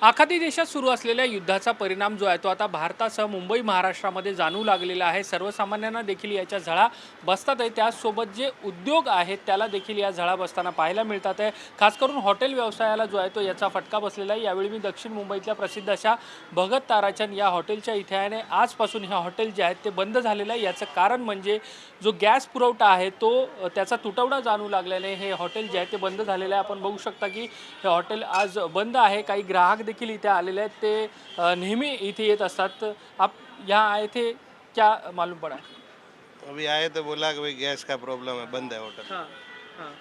आखाती देशात सुरू असलेल्या युद्धाचा परिणाम जो आहे तो आता भारतासह मुंबई महाराष्ट्रामध्ये जाणू लागलेला आहे। सर्वसामान्यांना देखील याच्या झळा बसतात आहे। त्याचसोबत जे उद्योग आहेत त्याला देखील या झळा बसताना पाहायला मिळतात आहे। खास करून हॉटेल व्यवसायाला जो आहे तो याचा फटका बसलेला आहे। यावेळी मी दक्षिण मुंबईतल्या प्रसिद्ध अशा भगत ताराचंद या हॉटेलच्या इथे आहे आणि आजपासून हे हॉटेल जे आहेत ते बंद झालेलं आहे। याचं कारण म्हणजे जो गॅस पुरवठा आहे तो त्याचा तुटवडा जाणू लागल्याने हे हॉटेल जे आहे ते बंद झालेलं आहे। आपण बघू शकता की हे हॉटेल आज बंद आहे। काही ग्राहक देखील इथे आलेले आहेत, ते नेहमी इथे येत असतात। आप यहाँ आए थे, क्या मालूम पड़ा? अभी आए तो बोला कि भाई गैस का प्रॉब्लम है, बंद है होटल। हाँ हाँ।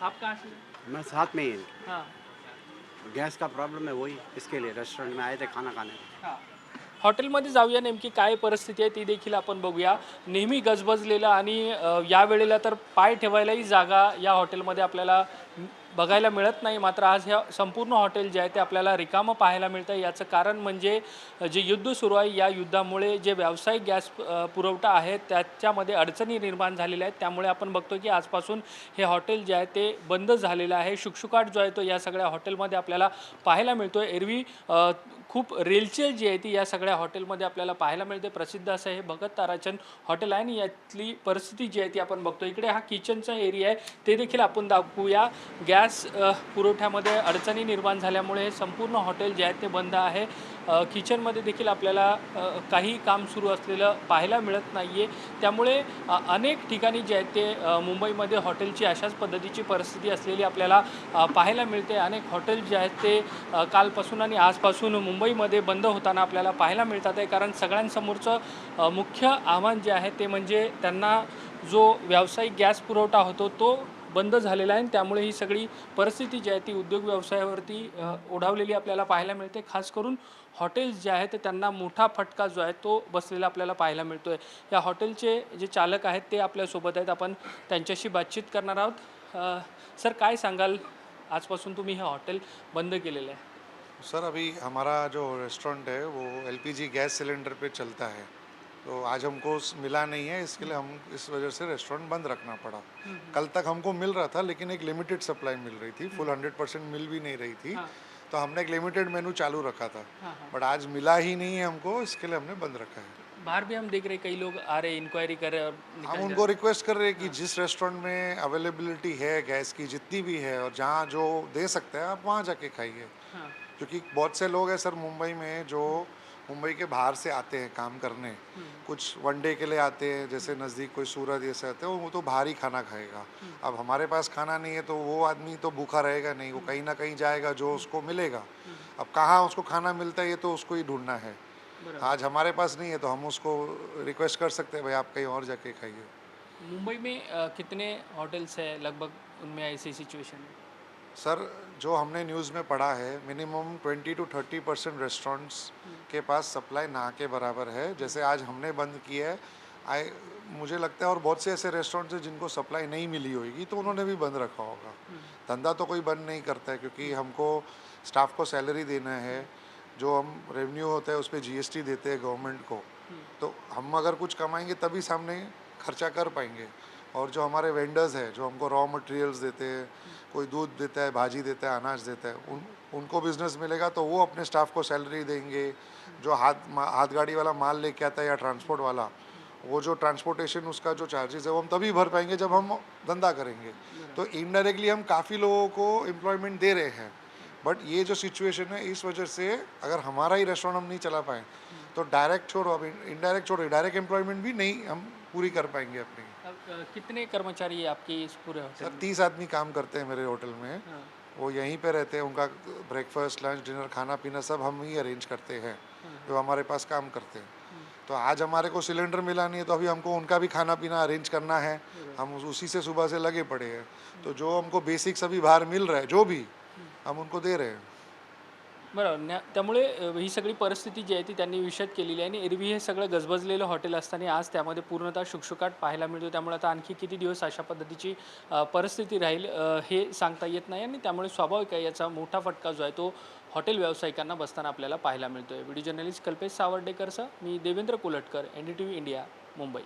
आप कहाँ से? मैं साथ में ही हूँ। हाँ गैस का प्रॉब्लम है, वही इसके लिए रेस्टोरेंट में आए थे खाना खाने। हाँ। हॉटेलमध्ये जाऊया, नेमकी काय परिस्थिती आहे ती देखील आपण बघूया। नेहमी गजबजलेलं आणि या वेळेला तर पाय ठेवायलाही जागा या हॉटेलमध्ये आपल्याला बघायला मिळत नाही। मात्र आज ह्या संपूर्ण हॉटेल जे आहे ते आपल्याला रिकामं पाहायला मिळतं। याचं कारण म्हणजे जे युद्ध सुरू आहे, या युद्धामुळे जे व्यावसायिक गॅस पुरवठा आहे त्याच्यामध्ये अडचणी निर्माण झालेल्या आहेत। त्यामुळे आपण बघतो की आजपासून हे हॉटेल जे आहे ते बंद झालेलं आहे। शुकशुकाट जो आहे तो या सगळ्या हॉटेलमध्ये आपल्याला पाहायला मिळतो। एरवी खूप रेलचेल जी आहे ती या सगळ्या हॉटेलमध्ये आपल्याला पाहायला मिळते। प्रसिद्ध असं हे भगत ताराचंद हॉटेल आहे आणि यातली परिस्थिती जी आहे ती आपण बघतो। इकडे हा किचनचा एरिया आहे, ते देखील आपण दाखवूया। गॅस पुरवठ्यामध्ये अडचणी निर्माण झाल्यामुळे हे संपूर्ण हॉटेल जे आहे ते बंद आहे। किचनमध्ये देखील आपल्याला काही काम सुरू असलेलं पाहायला मिळत नाही आहे। त्यामुळे अनेक ठिकाणी जे आहेत ते मुंबईमध्ये हॉटेलची अशाच पद्धतीची परिस्थिती असलेली आपल्याला पाहायला मिळते। अनेक हॉटेल जे आहेत ते कालपासून आणि आजपासून मुंबईमध्ये बंद होताना आपल्याला पाहायला मिळतात आहे। कारण सगळ्यांसमोरचं मुख्य आव्हान जे आहे ते म्हणजे त्यांना जो व्यावसायिक गॅस पुरवठा होतो तो बंद झालेला आहे। त्यामुळे ही सगळी परिस्थिती जी आहे ती उद्योग व्यवसायावरती ओढावलेली आपल्याला पाहायला मिळते। खास करून हॉटेल्स जे आहेत त्यांना मोठा फटका जो आहे तो बसलेला आपल्याला पाहायला मिळतो आहे। या हॉटेलचे जे चालक आहेत ते आपल्यासोबत आहेत, आपण त्यांच्याशी बातचीत करणार आहोत। सर, काय सांगाल, आजपासून तुम्ही हे हॉटेल बंद केलेलं आहे? सर अभी हमारा जो रेस्टोरेंट है वो एलपीजी गैस सिलेंडर पे चलता है, तो आज हमको मिला नहीं है, इसके लिए हम इस वजह से रेस्टोरेंट बंद रखना पड़ा। कल तक हमको मिल रहा था लेकिन एक लिमिटेड सप्लाई मिल रही थी, फुल 100% मिल भी नहीं रही थी। हाँ तो हमने एक लिमिटेड मेनू चालू रखा था, हाँ हाँ। बट आज मिला ही नहीं है हमको, इसके लिए हमने बंद रखा है। बाहर भी हम देख रहे हैं कई लोग आ रहे हैं, इंक्वायरी कर रहे हैं और हम निकल उनको जा रिक्वेस्ट कर रहे हैं कि जिस रेस्टोरेंट में अवेलेबिलिटी है गैस की जितनी भी है और जहाँ जो दे सकते हैं आप वहाँ जाके खाइए। हाँ क्योंकि बहुत से लोग हैं सर मुंबई में जो मुंबई के बाहर से आते हैं काम करने, कुछ वनडे के लिए आते हैं, जैसे नज़दीक कोई सूरत जैसे आते हैं, वो तो बाहर ही खाना खाएगा। अब हमारे पास खाना नहीं है तो वो आदमी तो भूखा रहेगा नहीं, वो कहीं ना कहीं जाएगा जो उसको मिलेगा। अब कहाँ उसको खाना मिलता है ये तो उसको ही ढूंढना है। बराबर। आज हमारे पास नहीं है तो हम उसको रिक्वेस्ट कर सकते हैं भाई आप कहीं और जाके खाइए। मुंबई में कितने होटल्स हैं लगभग, उनमें ऐसी सिचुएशन है? सर जो हमने न्यूज़ में पढ़ा है minimum 20 to 30% restaurants K pass supply ना के बराबर है। जैसे आज हमने बंद किया है, आई मुझे लगता है और बहुत से ऐसे रेस्टोरेंट्स हैं जिनको सप्लाई नहीं मिली होगी तो उन्होंने भी बंद रखा होगा। धंधा तो कोई बंद नहीं करता है क्योंकि हमको स्टाफ को सैलरी देना है, जो हम रेवेन्यू होता है उस पर जीएसटी देते हैं गवर्नमेंट को, तो हम अगर कुछ कमाएंगे तभी सामने खर्चा कर पाएंगे। और जो हमारे वेंडर्स हैं जो हमको रॉ मटेरियल्स देते हैं, कोई दूध देता है, भाजी देता है, अनाज देता है, उनको बिजनेस मिलेगा तो वो अपने स्टाफ को सैलरी देंगे। जो हाथ गाड़ी वाला माल लेके आता है या ट्रांसपोर्ट वाला, वो जो ट्रांसपोर्टेशन उसका जो चार्जेस है वो हम तभी भर पाएंगे जब हम धंधा करेंगे। तो इनडायरेक्टली हम काफ़ी लोगों को एम्प्लॉयमेंट दे रहे हैं, बट ये जो सिचुएशन है इस वजह से अगर हमारा ही रेस्टोरेंट हम नहीं चला पाएँ तो डायरेक्ट छोड़ो, अब इनडायरेक्ट छोड़ो, डायरेक्ट एम्प्लॉयमेंट भी नहीं हम पूरी कर पाएंगे अपनी। अब कितने कर्मचारी हैं आपके इस पूरे होटल सर में? 30 आदमी काम करते हैं मेरे होटल में। हाँ वो यहीं पे रहते हैं, उनका ब्रेकफास्ट लंच डिनर खाना पीना सब हम ही अरेंज करते हैं जो हमारे पास काम करते हैं। तो आज हमारे को सिलेंडर मिला नहीं है तो अभी हमको उनका भी खाना पीना अरेंज करना है, हम उसी से सुबह से लगे पड़े हैं। तो जो हमको बेसिक्स अभी बाहर मिल रहा है जो भी हम उनको दे रहे हैं। बरोबर। त्यामुळे ही सगळी परिस्थिती जी आहे ती त्यांनी विशद केलेली आहे आणि एरवी हे सगळं गजबजलेलं हॉटेल असताना आज त्यामध्ये पूर्णतः शुकशुकाट पाहायला मिळतो। त्यामुळे आता आणखी किती दिवस अशा पद्धतीची परिस्थिती राहील हे सांगता येत नाही आणि त्यामुळे स्वाभाविक आहे याचा मोठा फटका जो आहे तो हॉटेल व्यावसायिकांना बसताना आपल्याला पाहायला मिळतो आहे। व्हिडिओ जर्नलिस्ट कल्पेश सावर्डेकरसह मी देवेंद्र कोलटकर, NDTV इंडिया, मुंबई।